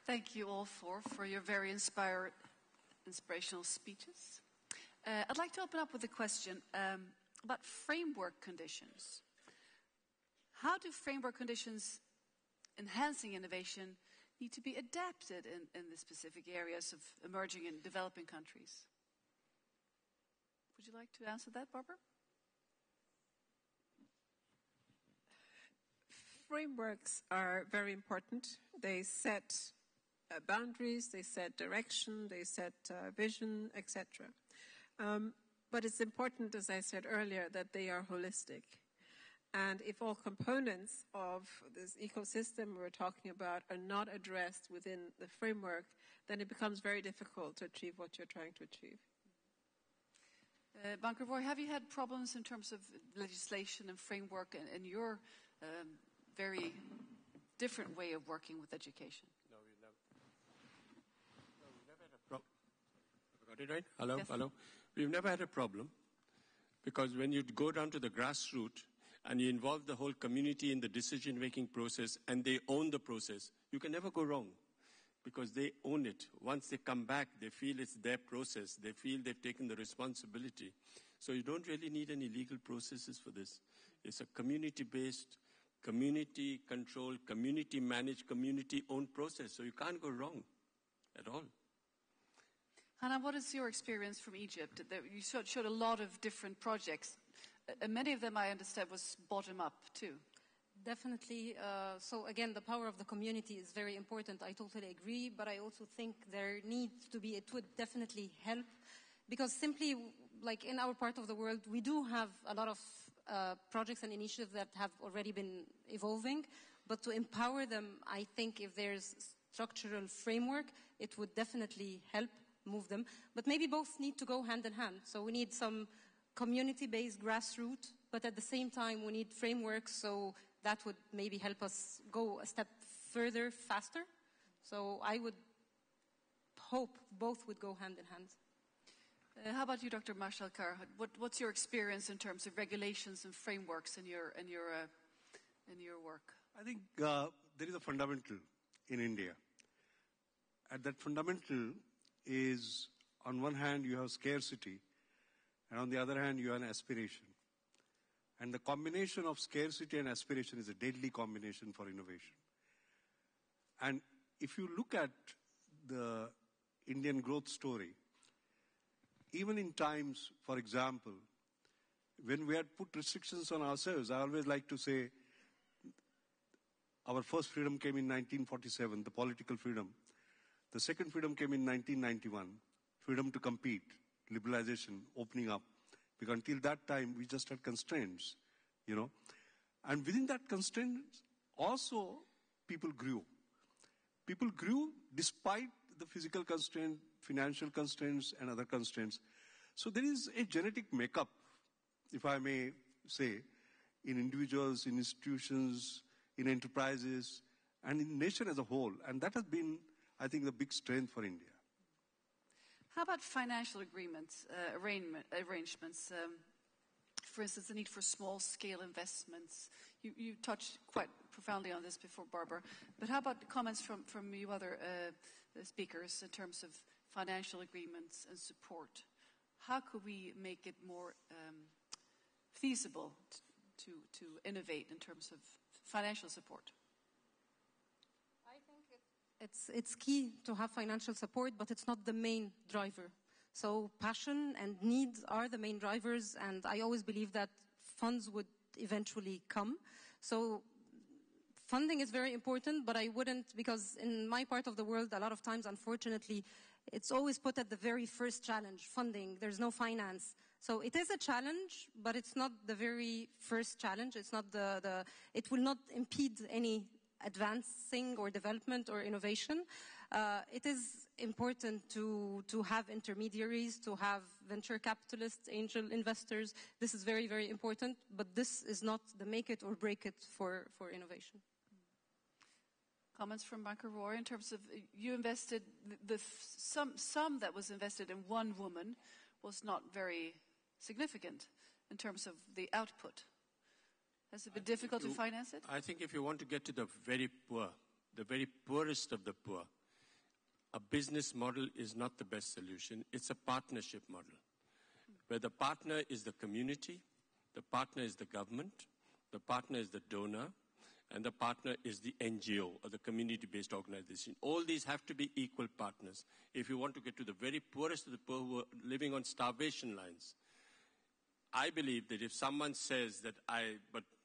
Thank you all for your very inspirational speeches. I'd like to open up with a question about framework conditions. How do framework conditions enhancing innovation need to be adapted in the specific areas of emerging and developing countries? Would you like to answer that, Barbara? Frameworks are very important. They set boundaries, they set direction, they set vision, etc. But it's important, as I said earlier, that they are holistic. And if all components of this ecosystem we're talking about are not addressed within the framework, then it becomes very difficult to achieve what you're trying to achieve. Banker-Roy, have you had problems in terms of legislation and framework and your very different way of working with education? No, we've never had a problem. Got it right? Hello, yes. Hello. We've never had a problem because when you go down to the grassroots and you involve the whole community in the decision-making process and they own the process, you can never go wrong because they own it. Once they come back, they feel it's their process. They feel they've taken the responsibility. So you don't really need any legal processes for this. It's a community-based, community-controlled, community-managed, community-owned process. So you can't go wrong at all. Hanan, what is your experience from Egypt? You showed a lot of different projects. Many of them, I understand, was bottom-up too. Definitely. So again, the power of the community is very important. I totally agree, but I also think there needs to be, it would definitely help, because simply, like in our part of the world, we do have a lot of projects and initiatives that have already been evolving, but to empower them, I think if there's structural framework, it would definitely help move them. But maybe both need to go hand in hand. So we need some community-based grassroots, but at the same time we need frameworks, so that would maybe help us go a step further, faster. So I would hope both would go hand in hand. How about you, Dr. MASHELKAR? What's your experience in terms of regulations and frameworks in your work? I think there is a fundamental in India. And that fundamental is, on one hand, you have scarcity, and on the other hand, you have an aspiration. And the combination of scarcity and aspiration is a deadly combination for innovation. And if you look at the Indian growth story, even in times, for example, when we had put restrictions on ourselves, I always like to say our first freedom came in 1947, the political freedom. The second freedom came in 1991, freedom to compete, liberalization, opening up. Because until that time, we just had constraints, you know. And within that constraints, also people grew. People grew despite the physical constraint, financial constraints, and other constraints. So there is a genetic makeup, if I may say, in individuals, in institutions, in enterprises, and in nation as a whole. And that has been, I think, the big strength for India. How about financial agreements, arrangements? For instance, the need for small-scale investments. You touched quite profoundly on this before, Barbara. But how about comments from you other speakers in terms of financial agreements and support? How could we make it more feasible to innovate in terms of financial support? I think it's key to have financial support, but it's not the main driver. So passion and needs are the main drivers, and I always believe that funds would eventually come. So funding is very important, but I wouldn't, because in my part of the world, a lot of times, unfortunately, it's always put at the very first challenge, funding. There's no finance. So it is a challenge, but it's not the very first challenge. It's not it will not impede any advancing or development or innovation. It is important to have intermediaries, to have venture capitalists, angel investors. This is very, very important, but this is not the make it or break it for innovation. Comments from Banker-Roy in terms of you invested, the sum that was invested in one woman was not very significant in terms of the output. Has it been difficult to finance it? I think if you want to get to the very poor, the very poorest of the poor, a business model is not the best solution. It's a partnership model, where the partner is the community, the partner is the government, the partner is the donor, and the partner is the NGO, or the community-based organization. All these have to be equal partners if you want to get to the very poorest of the poor who are living on starvation lines. I believe that if someone says that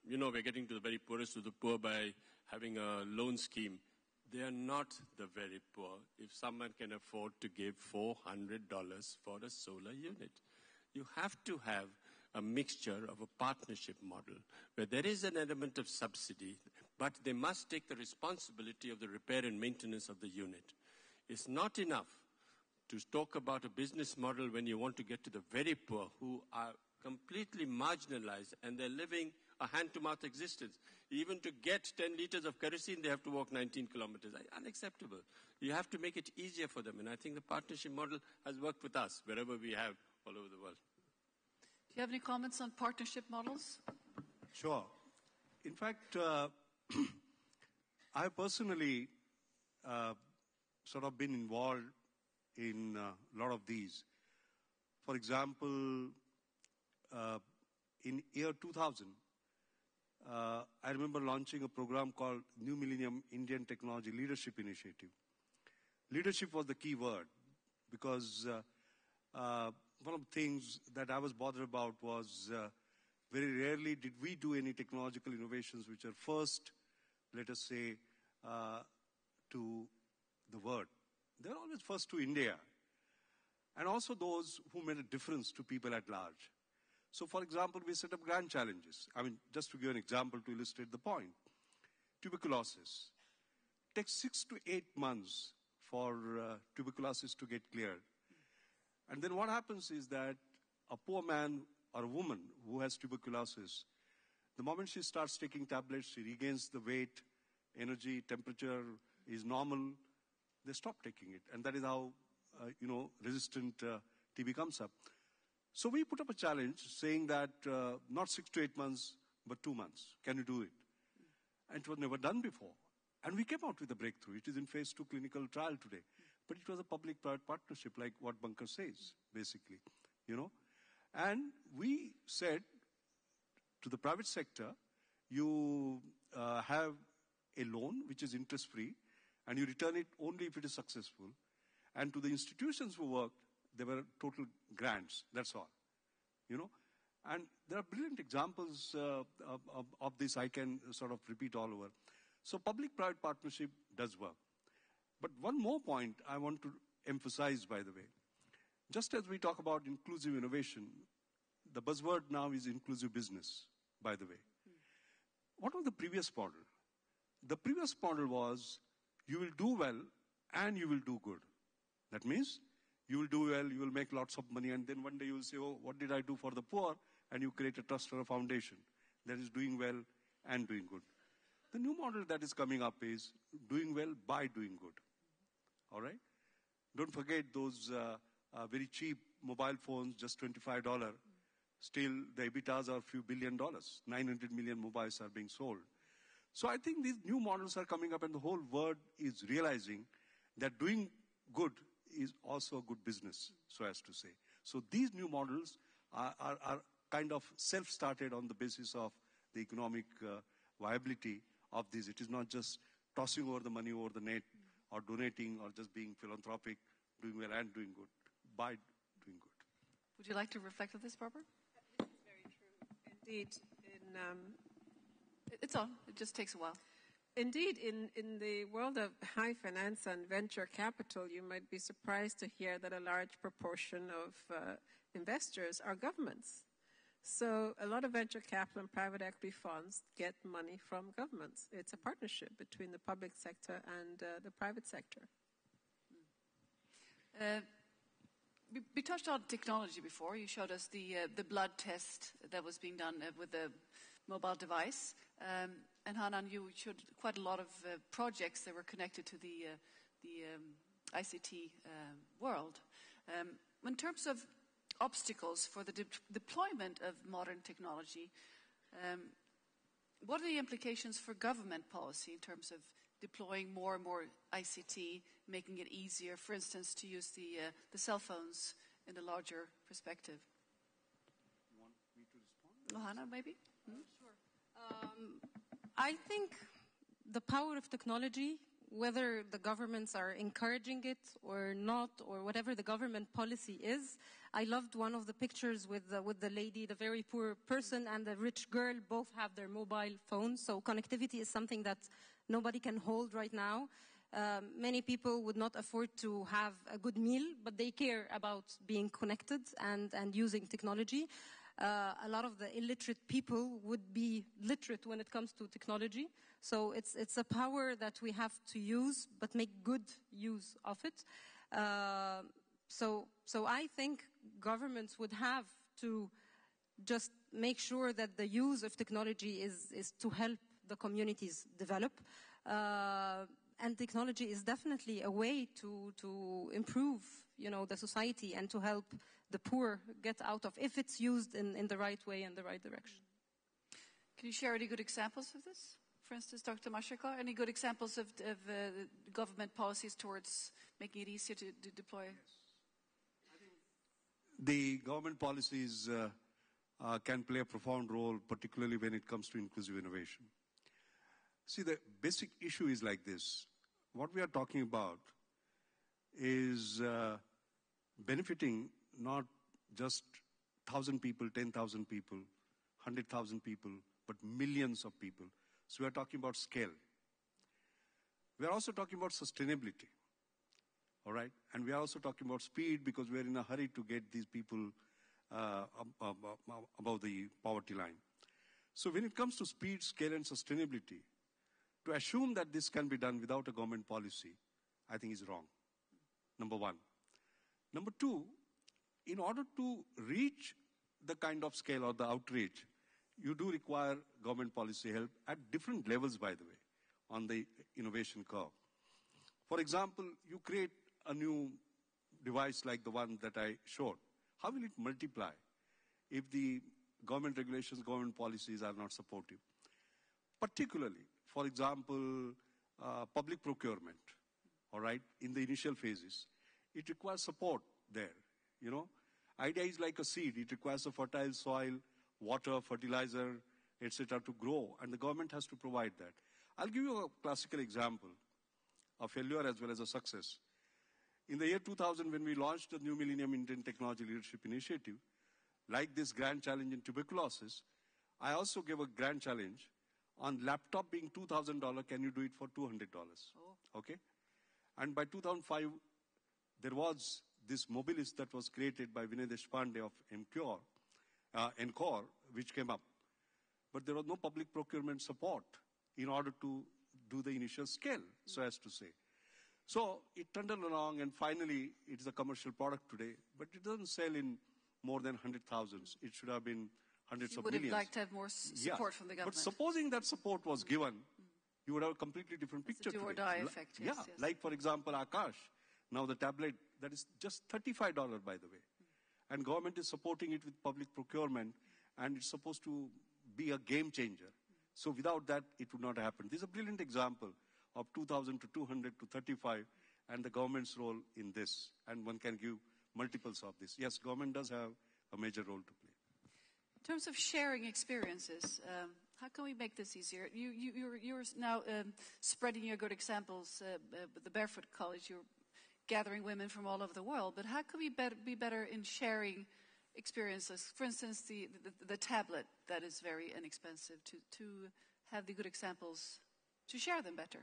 we're getting to the very poorest of the poor by having a loan scheme, they are not the very poor if someone can afford to give $400 for a solar unit. You have to have a mixture of a partnership model where there is an element of subsidy, but they must take the responsibility of the repair and maintenance of the unit. It's not enough to talk about a business model when you want to get to the very poor who are completely marginalized and they're living a hand-to-mouth existence. Even to get 10 liters of kerosene, they have to walk 19 kilometers. Unacceptable. You have to make it easier for them. And I think the partnership model has worked with us wherever we have all over the world. Do you have any comments on partnership models? Sure. In fact, I personally sort of been involved in a lot of these. For example, in year 2000, I remember launching a program called New Millennium Indian Technology Leadership Initiative. Leadership was the key word because one of the things that I was bothered about was very rarely did we do any technological innovations which are first, let us say, to the world. They're always first to India. And also those who made a difference to people at large. So, for example, we set up grand challenges. I mean, just to give an example to illustrate the point. Tuberculosis. It takes 6 to 8 months for tuberculosis to get cleared. And then what happens is that a poor man or a woman who has tuberculosis, the moment she starts taking tablets, she regains the weight, energy, temperature is normal, they stop taking it. And that is how, resistant TB comes up. So we put up a challenge saying that not 6 to 8 months, but 2 months. Can you do it? And it was never done before. And we came out with a breakthrough. It is in phase 2 clinical trial today. But it was a public-private partnership, like what Bunker says, basically. And we said to the private sector, you have a loan which is interest-free, and you return it only if it is successful. And to the institutions who worked, there were total grants, that's all. And there are brilliant examples of this I can sort of repeat all over. So public-private partnership does work. But one more point I want to emphasize, by the way. Just as we talk about inclusive innovation, the buzzword now is inclusive business, by the way. What was the previous model? The previous model was you will do well and you will do good. That means you will do well, you will make lots of money, and then one day you will say, oh, what did I do for the poor? And you create a trust or a foundation that is doing well and doing good. The new model that is coming up is doing well by doing good. All right? Don't forget those very cheap mobile phones, just $25. Still, the EBITDAs are a few $1 billion. 900 million mobiles are being sold. So I think these new models are coming up, and the whole world is realizing that doing good is also a good business, so as to say. So these new models are kind of self-started on the basis of the economic viability of these. It is not just tossing over the money over the net or donating or just being philanthropic, doing well and doing good, by doing good. Would you like to reflect on this, Barbara? This is very true. Indeed, it's on. It just takes a while. Indeed, in the world of high finance and venture capital, you might be surprised to hear that a large proportion of investors are governments. So a lot of venture capital and private equity funds get money from governments. It's a partnership between the public sector and the private sector. We touched on technology before. You showed us the blood test that was being done with the mobile device. And Hanan, you showed quite a lot of projects that were connected to the ICT world. In terms of obstacles for the deployment of modern technology, what are the implications for government policy in terms of deploying more and more ICT, making it easier, for instance, to use the cell phones in a larger perspective? You want me to respond? Hanan, maybe? Sure. I think the power of technology, whether the governments are encouraging it or not, or whatever the government policy is. I loved one of the pictures with the lady, the very poor person and the rich girl, both have their mobile phones. So connectivity is something that nobody can hold right now. Many people would not afford to have a good meal, but they care about being connected and using technology. A lot of the illiterate people would be literate when it comes to technology. So it's a power that we have to use, but make good use of it. So I think governments would have to just make sure that the use of technology is to help the communities develop. And technology is definitely a way to improve, the society and to help the poor get out of, if it's used in the right way and the right direction. Can you share any good examples of this? For instance, Dr. MASHELKAR, any good examples of government policies towards making it easier to deploy? Yes. I think the government policies can play a profound role, particularly when it comes to inclusive innovation. See, the basic issue is like this. What we are talking about is benefiting not just 1,000 people, 10,000 people, 100,000 people, but millions of people. So we are talking about scale. We are also talking about sustainability, all right? And we are also talking about speed because we are in a hurry to get these people above the poverty line. So when it comes to speed, scale, and sustainability, to assume that this can be done without a government policy, I think is wrong, number one. Number two, in order to reach the kind of scale or the outreach, you do require government policy help at different levels, by the way, on the innovation curve. For example, you create a new device like the one that I showed. How will it multiply if the government regulations, government policies are not supportive? Particularly, for example, public procurement, all right, in the initial phases. It requires support there, Idea is like a seed. It requires a fertile soil, water, fertilizer, etc. to grow, and the government has to provide that. I'll give you a classical example, a failure as well as a success. In the year 2000, when we launched the New Millennium Indian Technology Leadership Initiative, like this grand challenge in tuberculosis, I also gave a grand challenge on laptop being $2,000, can you do it for $200? Oh. Okay? And by 2005, there was this mobilis that was created by Vinay Deshpande of Encore, which came up. But there was no public procurement support in order to do the initial scale, so as to say. So it turned along, and finally, it is a commercial product today, but it doesn't sell in more than 100,000. It should have been hundreds of millions. You would have liked to have more support from the government. But supposing that support was given, you would have a completely different picture today. It's a do-or-die effect, yes. Like, for example, Akash. Now the tablet, that is just $35, by the way. And government is supporting it with public procurement, and it's supposed to be a game changer. So without that, it would not happen. This is a brilliant example of 2,000 to 200 to 35, and the government's role in this. And one can give multiples of this. Yes, government does have a major role to play. In terms of sharing experiences, how can we make this easier? You're now spreading your good examples with the Barefoot College. You're gathering women from all over the world, but how can we be better in sharing experiences? For instance, the tablet that is very inexpensive, to have the good examples, to share them better.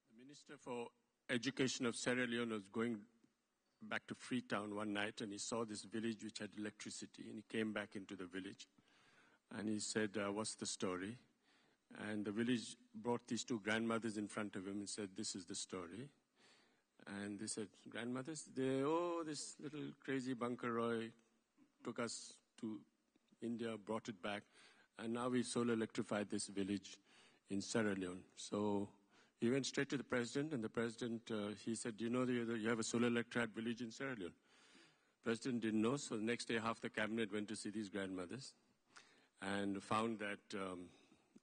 The Minister for Education of Sierra Leone was going back to Freetown one night, and he saw this village which had electricity, and he came back into the village, and he said, what's the story? And the village brought these two grandmothers in front of him and said, this is the story. And they said, grandmothers, this little crazy Bunker Roy took us to India, brought it back, and now we solar electrified this village in Sierra Leone. So he went straight to the president, and the president, he said, do you know you have a solar electrified village in Sierra Leone? President didn't know, so the next day half the cabinet went to see these grandmothers and found that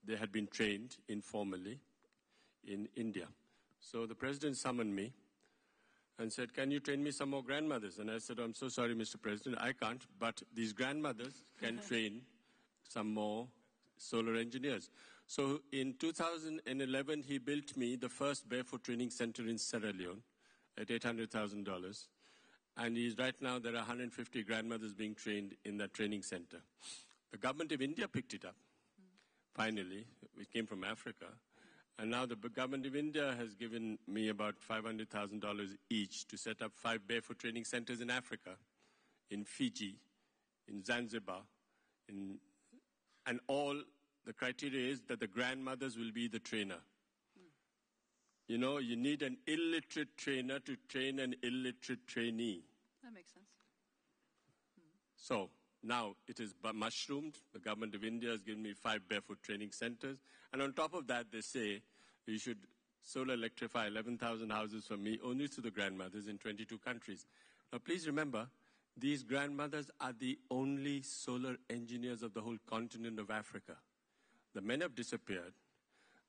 they had been trained informally in India. So the president summoned me and said, can you train me some more grandmothers? And I said, I'm so sorry, Mr. President, I can't, but these grandmothers can train some more solar engineers. So in 2011, he built me the first Barefoot training center in Sierra Leone at $800,000. And right now, there are 150 grandmothers being trained in that training center. The government of India picked it up, finally. It came from Africa. And now the government of India has given me about $500,000 each to set up 5 Barefoot training centers in Africa, in Fiji, in Zanzibar, and all the criteria is that the grandmothers will be the trainer. You know, you need an illiterate trainer to train an illiterate trainee. That makes sense. So now it is mushroomed. The government of India has given me 5 Barefoot training centers. And on top of that, they say you should solar electrify 11,000 houses for me, only to the grandmothers in 22 countries. Now, please remember, these grandmothers are the only solar engineers of the whole continent of Africa. The men have disappeared.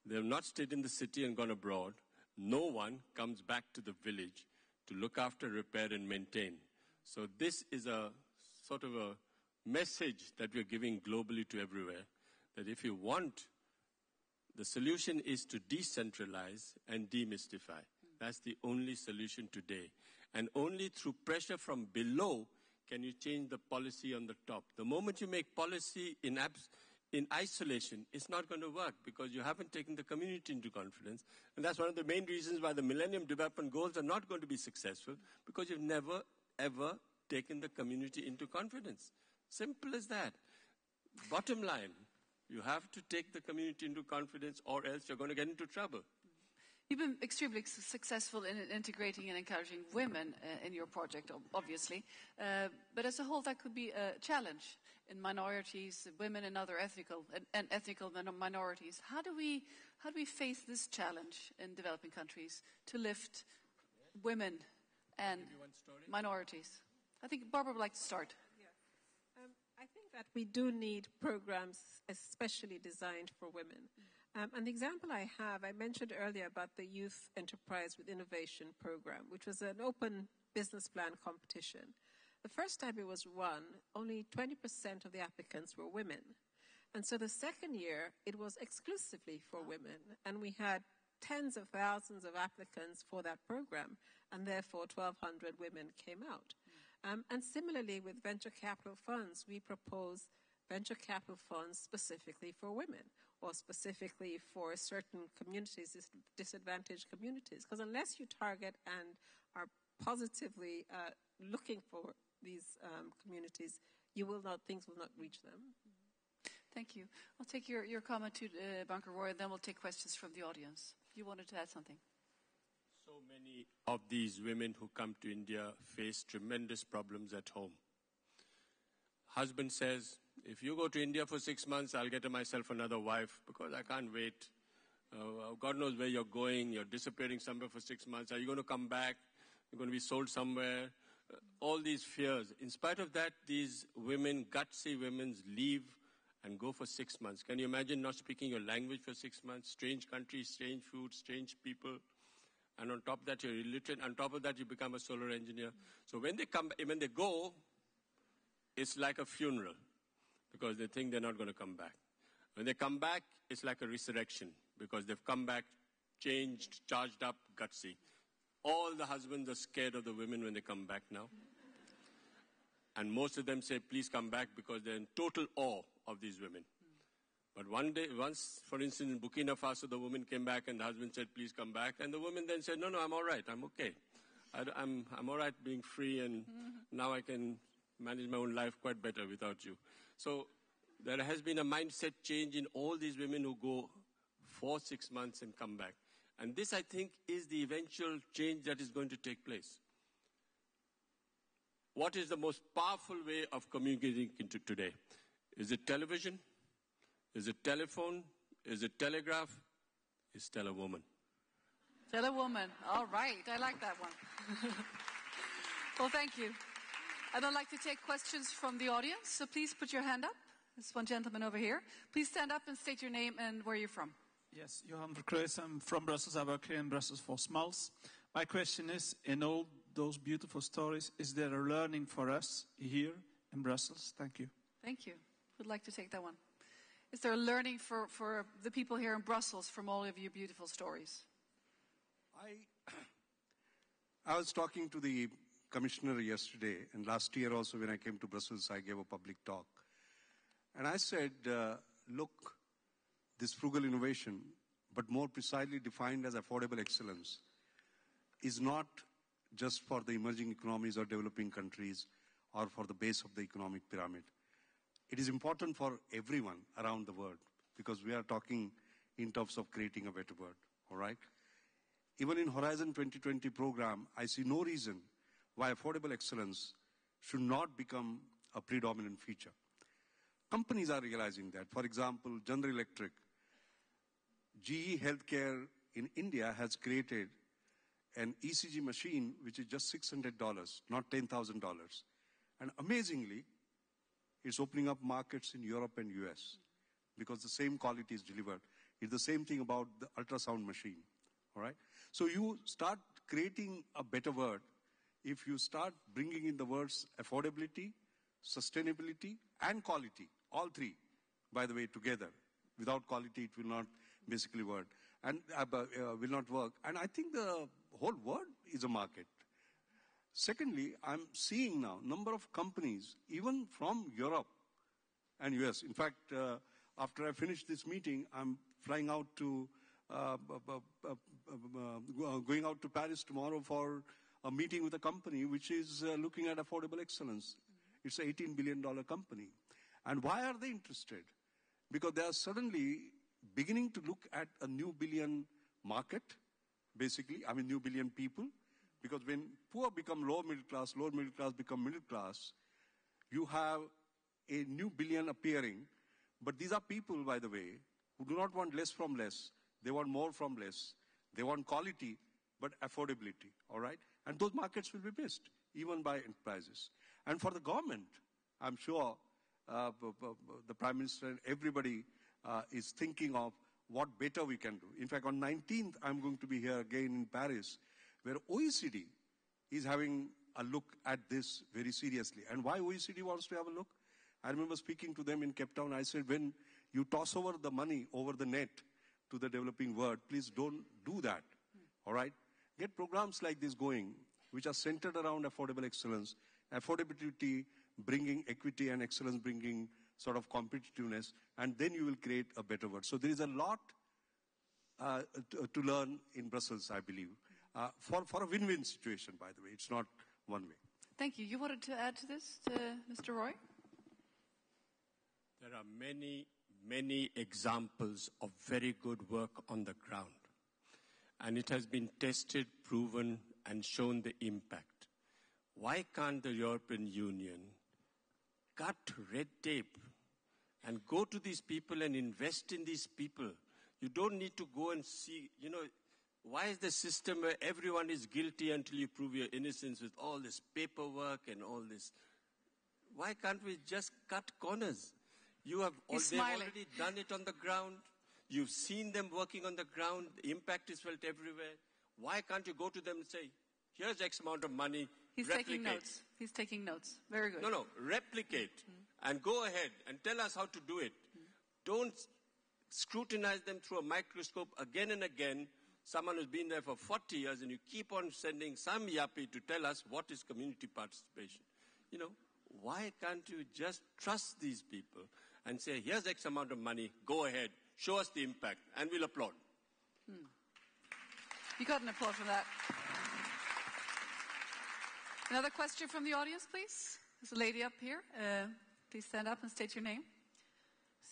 They have not stayed in the city and gone abroad. No one comes back to the village to look after, repair, and maintain. So this is a sort of a message that we're giving globally to everywhere, that if you want, the solution is to decentralize and demystify. That's the only solution today. And only through pressure from below can you change the policy on the top. The moment you make policy in isolation, it's not going to work because you haven't taken the community into confidence. And that's one of the main reasons why the Millennium Development Goals are not going to be successful, because you've never, ever taken the community into confidence. Simple as that. Bottom line, you have to take the community into confidence or else you're going to get into trouble. You've been extremely successful in integrating and encouraging women in your project, obviously. But as a whole, that could be a challenge in minorities, women and other ethnical minorities. How do we face this challenge in developing countries to lift women and minorities? I think Barbara would like to start. I think that we do need programs especially designed for women. And the example I mentioned earlier about the Youth Enterprise with Innovation program, which was an open business plan competition. The first time it was run, only 20% of the applicants were women. And so the second year, it was exclusively for women. And we had tens of thousands of applicants for that program, and therefore 1,200 women came out. And similarly with venture capital funds, we propose venture capital funds specifically for women, or specifically for certain communities, disadvantaged communities. Because unless you target and are positively looking for these communities, things will not reach them. Thank you. I'll take your comment to Banker Roy, and then we'll take questions from the audience. You wanted to add something? So many of these women who come to India face tremendous problems at home. Husband says, if you go to India for 6 months, I'll get myself another wife because I can't wait. God knows where you're going. You're disappearing somewhere for 6 months. Are you going to come back? You're going to be sold somewhere. All these fears. In spite of that, these women, gutsy women, leave and go for 6 months. Can you imagine not speaking your language for 6 months? Strange countries, strange food, strange people. And on top of that, you're illiterate. On top of that, you become a solar engineer. So when they go, it's like a funeral because they think they're not going to come back. When they come back, it's like a resurrection because they've come back changed, charged up, gutsy. All the husbands are scared of the women when they come back now. And most of them say, please come back because they're in total awe of these women. But once, for instance, in Burkina Faso, the woman came back and the husband said, please come back. And the woman then said, no, I'm all right. I'm okay. I'm all right being free and now I can manage my own life quite better without you. So there has been a mindset change in all these women who go for 6 months and come back. And this, I think, is the eventual change that is going to take place. What is the most powerful way of communicating today? Is it television? Is it telephone? Is it telegraph? Is tell a woman. Tell a woman. All right. I like that one. Well, thank you. And I'd like to take questions from the audience. So please put your hand up. This one gentleman over here. Please stand up and state your name and where you're from. Yes, Johan Verkreuz. I'm from Brussels. I work here in Brussels for Smalls. My question is, in all those beautiful stories, is there a learning for us here in Brussels? Thank you. Thank you. Who'd like to take that one? Is there a learning for the people here in Brussels from all of your beautiful stories? I was talking to the commissioner yesterday, and last year also when I came to Brussels, I gave a public talk. And I said, look, this frugal innovation, but more precisely defined as affordable excellence, is not just for the emerging economies or developing countries or for the base of the economic pyramid. It is important for everyone around the world because we are talking in terms of creating a better world, all right? Even in Horizon 2020 program, I see no reason why affordable excellence should not become a predominant feature. Companies are realizing that. For example, General Electric, GE Healthcare in India has created an ECG machine which is just $600, not $10,000. And amazingly, it's opening up markets in Europe and US because the same quality is delivered. It's the same thing about the ultrasound machine, all right? So you start creating a better world if you start bringing in the words affordability, sustainability, and quality, all three, by the way, together. Without quality, it will not basically work, and will not work. And I think the whole world is a market. Secondly, I'm seeing now number of companies, even from Europe and US. In fact, after I finish this meeting, I'm flying out to, going out to Paris tomorrow for a meeting with a company which is looking at affordable excellence. It's an $18 billion company. And why are they interested? Because they are suddenly beginning to look at a new billion market, basically, I mean new billion people. Because when poor become lower middle class become middle class, you have a new billion appearing. But these are people, by the way, who do not want less from less. They want more from less. They want quality, but affordability, all right? And those markets will be missed, even by enterprises. And for the government, I'm sure the Prime Minister and everybody is thinking of what better we can do. In fact, on 19th, I'm going to be here again in Paris, where OECD is having a look at this very seriously. And why OECD wants to have a look? I remember speaking to them in Cape Town. I said, when you toss over the money over the net to the developing world, please don't do that, all right? Get programs like this going, which are centered around affordable excellence, affordability bringing equity and excellence bringing sort of competitiveness, and then you will create a better world. So there is a lot to learn in Brussels, I believe. For a win-win situation, by the way. It's not one way. Thank you. You wanted to add to this, Mr. Roy? There are many, many examples of very good work on the ground. And it has been tested, proven, and shown the impact. Why can't the European Union cut red tape and go to these people and invest in these people? You don't need to go and see, why is the system where everyone is guilty until you prove your innocence with all this paperwork and all this? Why can't we just cut corners? They've already done it on the ground. You've seen them working on the ground. The impact is felt everywhere. Why can't you go to them and say, here's X amount of money, He's taking notes. He's taking notes. Very good. No, replicate and go ahead and tell us how to do it. Don't scrutinize them through a microscope again and again. Someone who's been there for 40 years and you keep on sending some yappy to tell us what is community participation. Why can't you just trust these people and say, here's X amount of money, go ahead, show us the impact, and we'll applaud. You got an applause for that. Another question from the audience, please. There's a lady up here. Please stand up and state your name.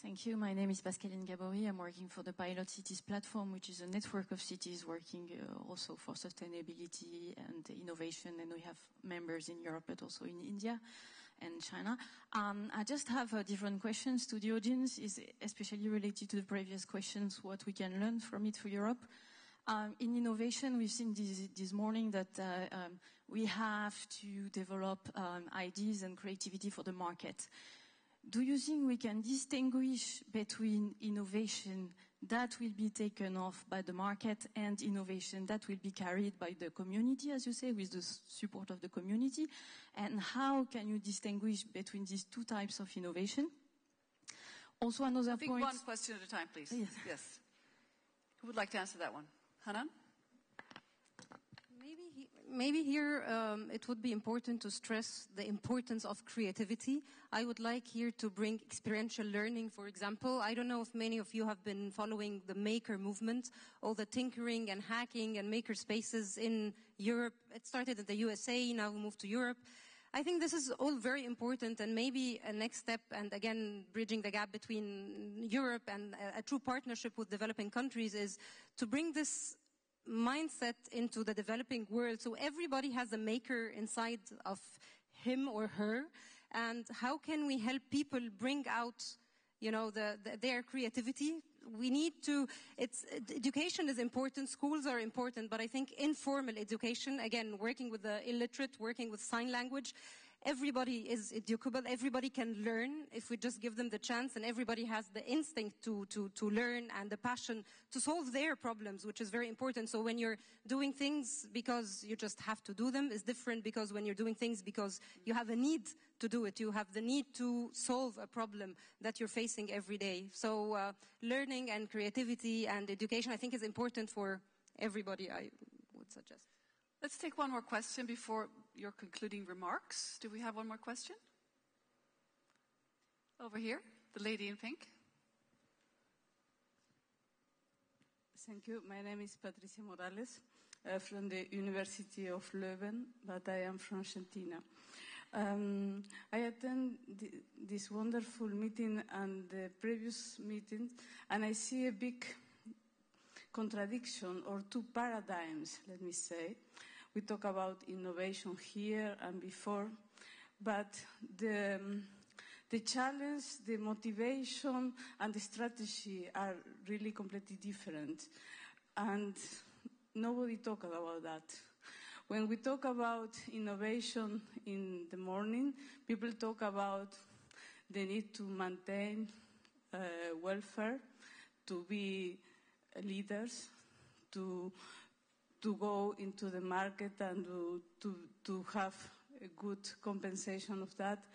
Thank you. My name is Pascaline Gabory. I'm working for the Pilot Cities platform, which is a network of cities working also for sustainability and innovation. And we have members in Europe, but also in India and China. I just have different questions to the audience, is especially related to the previous questions, what we can learn from it for Europe. In innovation, we've seen this morning that we have to develop ideas and creativity for the market. Do you think we can distinguish between innovation that will be taken off by the market and innovation that will be carried by the community, as you say, with the support of the community? And how can you distinguish between these two types of innovation? Also, another point. One question at a time, please. Yes. Yes. Who would like to answer that one? Hanan? Maybe here it would be important to stress the importance of creativity. I would like here to bring experiential learning, for example. I don't know if many of you have been following the maker movement, all the tinkering and hacking and maker spaces in Europe. It started in the USA, now we moved to Europe. I think this is all very important, and maybe a next step, and again, bridging the gap between Europe and a true partnership with developing countries, is to bring this mindset into the developing world, so everybody has a maker inside of him or her. And how can we help people bring out, you know, their creativity? We need to, education is important, schools are important, but I think informal education, again, working with the illiterate, working with sign language, everybody is educable, everybody can learn if we just give them the chance, and everybody has the instinct to learn and the passion to solve their problems, which is very important. So when you're doing things because you just have to do them is different because when you're doing things because you have a need to do it, you have the need to solve a problem that you're facing every day. So learning and creativity and education, I think, is important for everybody, I would suggest. Let's take one more question before your concluding remarks. Do we have one more question? Over here, the lady in pink. Thank you. My name is Patricia Morales from the University of Leuven, but I am from Argentina. I attend this wonderful meeting and the previous meeting, and I see a big contradiction or two paradigms, let me say. We talk about innovation here and before, but the challenge, the motivation, and the strategy are really completely different. And nobody talks about that. When we talk about innovation in the morning, people talk about the need to maintain welfare, to be leaders, to go into the market and to have a good compensation of that.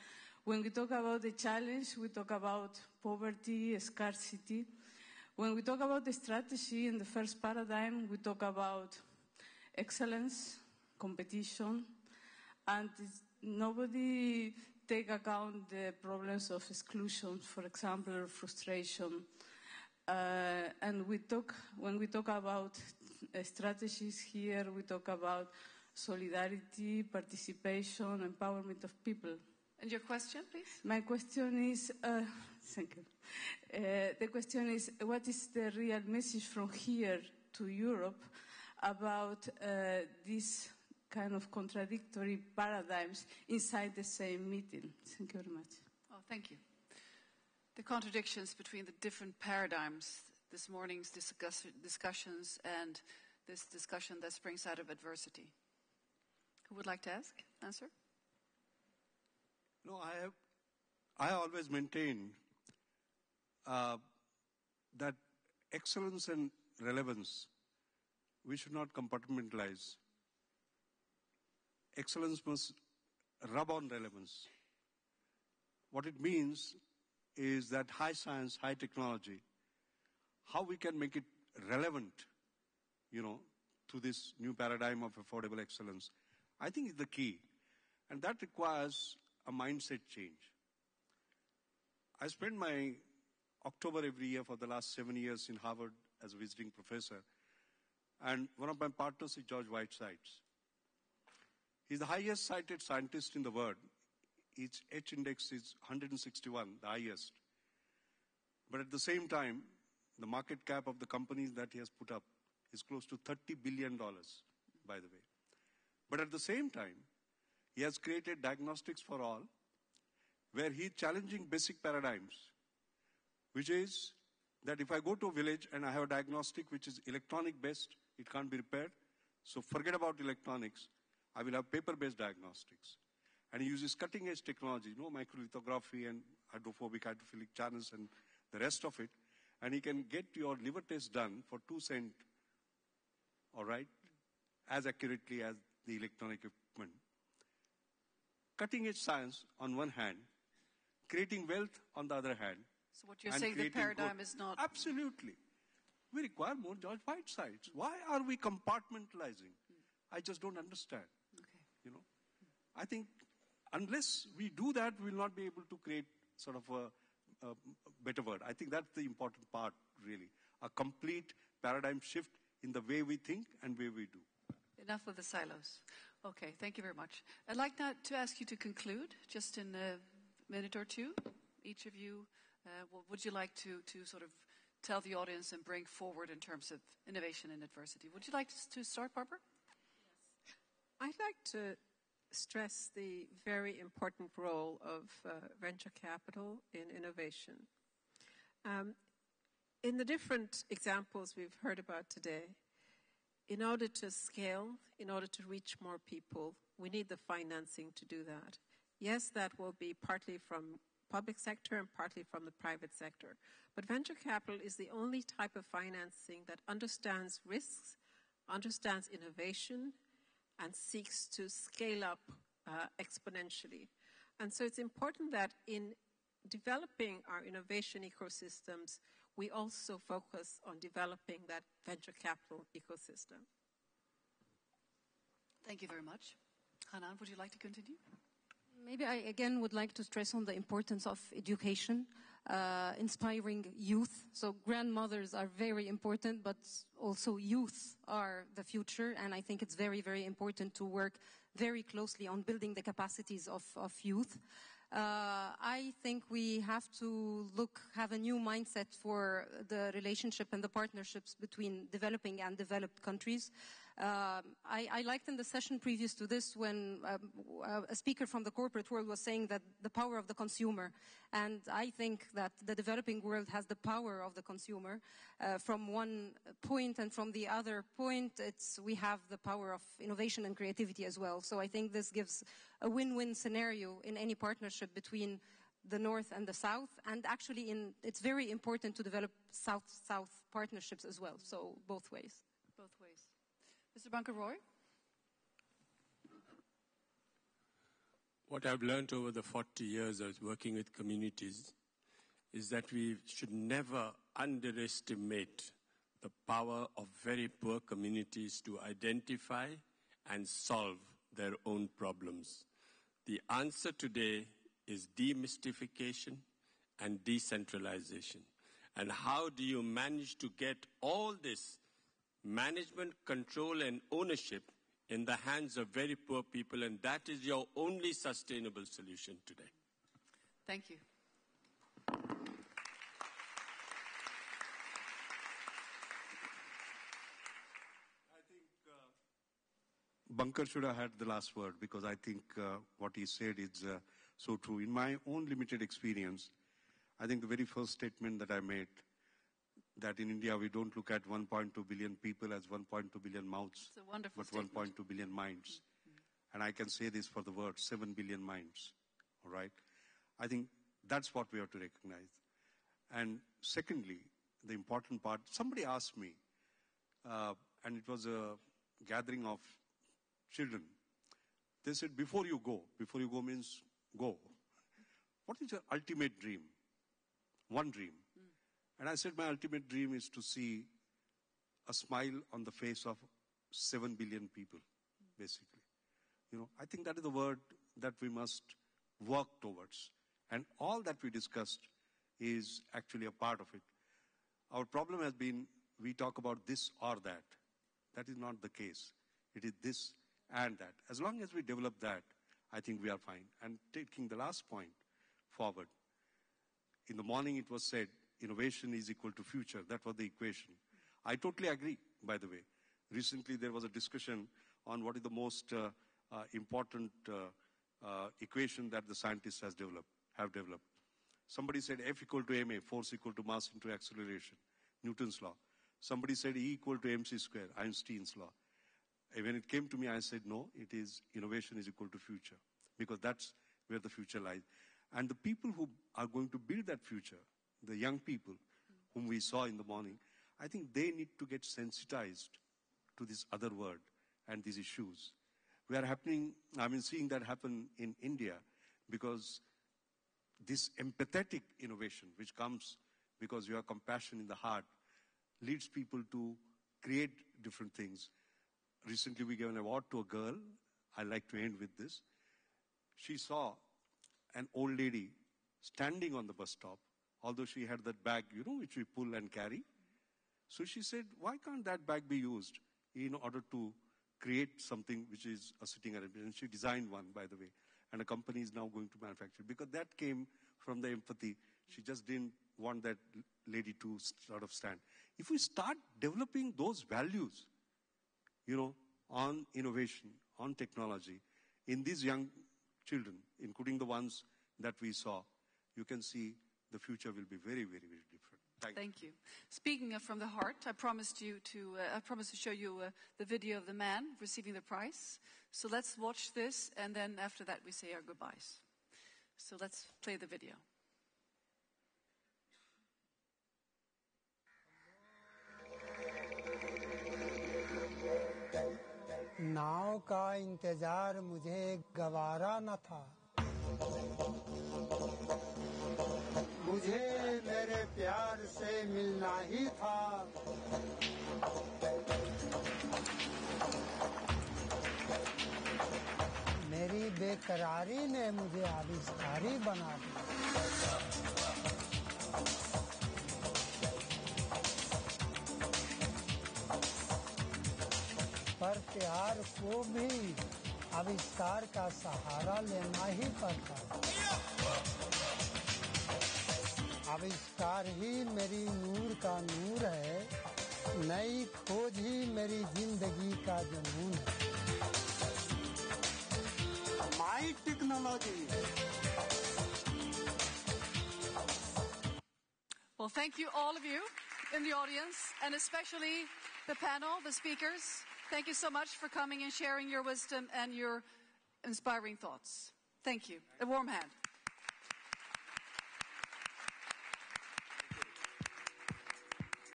When we talk about the challenge, we talk about poverty, scarcity. When we talk about the strategy in the first paradigm, we talk about excellence, competition, and nobody take account the problems of exclusion, for example, or frustration. And when we talk about strategies here, we talk about solidarity, participation, empowerment of people. And your question, please? My question is, thank you. The question is, what is the real message from here to Europe about these kind of contradictory paradigms inside the same meeting? Thank you very much. Oh, thank you. The contradictions between the different paradigms, this morning's discussions and this discussion that springs out of adversity. Who would like to answer? No, I always maintain that excellence and relevance, we should not compartmentalize. Excellence must rub on relevance. What it means is that high science, high technology, how we can make it relevant, to this new paradigm of affordable excellence, I think is the key. And that requires a mindset change. I spend my October every year for the last 7 years in Harvard as a visiting professor. And one of my partners is George Whitesides. He's the highest cited scientist in the world. His H index is 161, the highest. But at the same time, the market cap of the companies that he has put up is close to $30 billion, by the way. But at the same time, he has created Diagnostics for All, where he's challenging basic paradigms, which is that if I go to a village and I have a diagnostic which is electronic-based, it can't be repaired. So forget about electronics. I will have paper-based diagnostics. And he uses cutting-edge technology, microlithography and hydrophobic, hydrophilic channels and the rest of it. And he can get your liver test done for 2 cents, all right, as accurately as the electronic equipment. Cutting-edge science on one hand, creating wealth on the other hand. So what you're saying, the paradigm is not... Absolutely. We require more George Whitesides. Why are we compartmentalizing? I just don't understand. Okay. I think unless we do that, we will not be able to create sort of a better word. I think that's the important part, really. A complete paradigm shift in the way we think and way we do. Enough of the silos. Okay, thank you very much. I'd like now to ask you to conclude, just in a minute or two. Each of you, what would you like to sort of tell the audience and bring forward in terms of innovation and adversity? Would you like to start, Barbara? Yes. I'd like to stress the very important role of venture capital in innovation. In the different examples we've heard about today, in order to scale, in order to reach more people, we need the financing to do that. Yes, that will be partly from public sector and partly from the private sector. But venture capital is the only type of financing that understands risks, understands innovation, and seeks to scale up exponentially. And so it's important that in developing our innovation ecosystems, we also focus on developing that venture capital ecosystem. Thank you very much. Hanan, would you like to continue? Maybe I again would like to stress on the importance of education, inspiring youth. So grandmothers are very important, but also youth are the future. And I think it's very, very important to work very closely on building the capacities of youth. I think we have to have a new mindset for the relationship and the partnerships between developing and developed countries. I liked in the session previous to this when a speaker from the corporate world was saying that the power of the consumer. And I think that the developing world has the power of the consumer. From one point and from the other point, we have the power of innovation and creativity as well. So I think this gives a win-win scenario in any partnership between the North and the South. And actually, it's very important to develop South-South partnerships as well. So both ways. Both ways. Mr. Bunker-Roy? What I've learned over the 40 years of working with communities is that we should never underestimate the power of very poor communities to identify and solve their own problems. The answer today is demystification and decentralization. And how do you manage to get all this management, control, and ownership in the hands of very poor people? And that is your only sustainable solution today. Thank you. Bunker should have had the last word, because I think what he said is so true. In my own limited experience, I think the very first statement that I made, that in India we don't look at 1.2 billion people as 1.2 billion mouths, but 1.2 billion minds. And I can say this for the word, 7 billion minds, all right? I think that's what we have to recognize. And secondly, the important part, somebody asked me, and it was a gathering of children. They said, before you go means go. What is your ultimate dream? One dream. And I said, my ultimate dream is to see a smile on the face of 7 billion people, basically. I think that is the word that we must work towards. And all that we discussed is actually a part of it. Our problem has been, we talk about this or that. That is not the case. It is this and that. As long as we develop that, I think we are fine. And taking the last point forward, in the morning it was said, innovation is equal to future. That was the equation. I totally agree, by the way. Recently there was a discussion on what is the most important equation that the scientists have developed. Somebody said F equal to ma, force equal to mass into acceleration, Newton's law. Somebody said E equal to mc square, Einstein's law. When it came to me, I said, no, it is innovation is equal to future. because that's where the future lies. And the people who are going to build that future, the young people whom we saw in the morning, I think they need to get sensitized to this other world and these issues. I've been seeing that happen in India, because this empathetic innovation, which comes because you have compassion in the heart, leads people to create different things. Recently, we gave an award to a girl. I'd like to end with this. She saw an old lady standing on the bus stop, although she had that bag, which we pull and carry. So she said, why can't that bag be used in order to create something which is a sitting arrangement? And she designed one, by the way, and a company is now going to manufacture it, because that came from the empathy. She just didn't want that lady to sort of stand. If we start developing those values, on innovation, on technology, in these young children, including the ones that we saw, you can see the future will be very, very, very different. Thank you. Speaking of from the heart, I promised to show you the video of the man receiving the prize. So let's watch this, and then after that we say our goodbyes. So let's play the video. नाव का इंतजार मुझे गवारा न था, मुझे मेरे प्यार से मिलना ही था। मेरी बेकरारी ने मुझे आविष्कारी बना दिया। पर प्यार को भी आविष्कार का सहारा लेना ही पड़ता है। आविष्कार ही मेरी नूर का नूर है, नई खोज ही मेरी जिंदगी का जुनून है। माई technology. Well, thank you, all of you in the audience, and especially the panel, the speakers. Thank you so much for coming and sharing your wisdom and your inspiring thoughts. Thank you. A warm hand.